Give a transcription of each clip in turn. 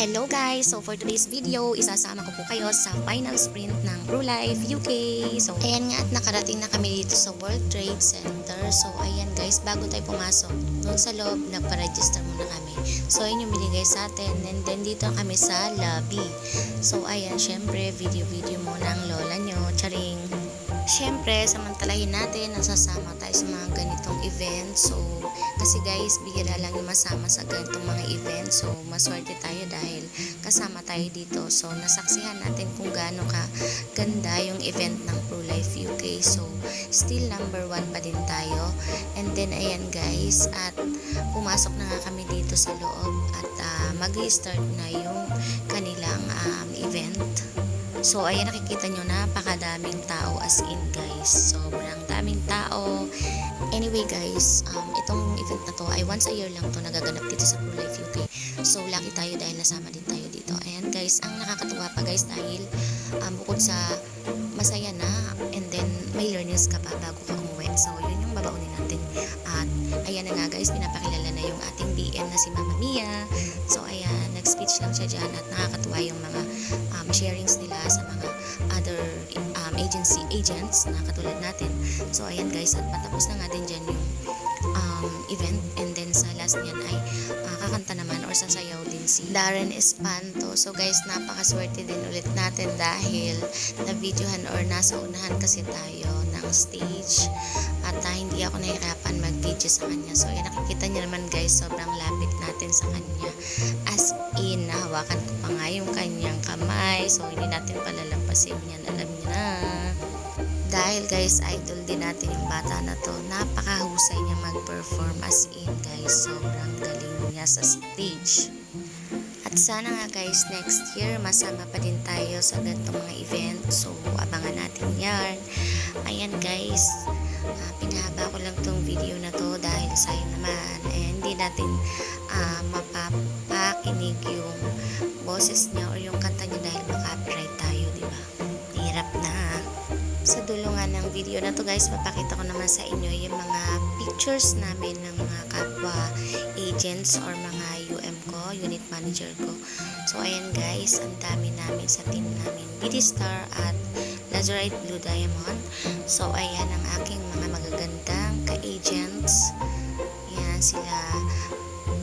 Hello guys! So for today's video, isasama ko po kayo sa final sprint ng ProLife UK. So ayan nga at nakarating na kami dito sa World Trade Center. So ayan guys, bago tayo pumasok doon sa loob, nagpa-register muna kami. So ayan yung binigay sa atin, and then dito kami sa lobby. So ayan, syempre video muna ang lola nyo, charing. Syempre, samantalahin natin, nasasama tayo sa mga ganitong event. So, kasi guys, bihira lang yung masama sa ganitong mga event. So, maswerte tayo dahil kasama tayo dito. So, nasaksihan natin kung gaano ka ganda yung event ng ProLife UK. So, still number 1 pa din tayo. And then, ayan guys, at pumasok na nga kami dito sa loob at mag-start na yung kanilang event. So, ayan, nakikita nyo, napakadaming tao, as in guys. Sobrang daming tao. Anyway guys, itong event na to ay once a year lang to nagaganap dito sa ProLife UK. So, lucky tayo dahil nasama din tayo dito. Ayan guys, ang nakakatuwa pa guys dahil bukod sa masaya na, and then may learnings ka pa bago ka umuwi. So, yun yung babaunin natin. At ayan na nga guys, pinapakilala na yung ating BM na si Mama Mia. So, ayan, nag-speech lang siya dyan at nakakatuwa yung mga sharings nila sa mga other agents na katulad natin. So ayan guys, at patapos na nga din dyan yung event, and then sa last niyan ay kakanta naman or sasayaw din si Darren Espanto. So guys, napakaswerte din ulit natin dahil na-videohan or nasa unahan kasi tayo ng stage at hindi ako nahirapan mag-video sa kanya. So ayan, nakikita niyo naman guys, sobrang lapit natin sa kanya, as in nahawakan ko pa nga yung kanyang kamay. So hindi natin palalampasin yan, alam niyo na. Dahil guys, idol din natin yung bata na to. Napakahusay niya mag-perform, as in guys, sobrang galing niya sa stage. At sana nga guys, next year masama pa din tayo sa ganitong mga event. So abangan natin yan. Ayan guys, pinahaba ko lang tong video na to dahil sayang naman hindi natin mapapakinig yung boses niya or yung kanta niya dahil makapiright tayo, diba? Hirap na. Sa dulo nga ng video na to guys, mapakita ko naman sa inyo yung mga pictures namin ng mga kapwa agents or mga UM ko, unit manager ko. So ayan guys, ang dami namin sa team namin, BD Star at Lazurite Blue Diamond. So ayan ang aking mga magagandang ka-agents. Ayan sila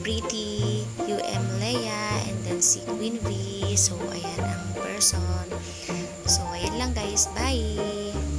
Pretty, UM Leia, and then si Queen V. So ayan ang person. So ayan lang guys, bye!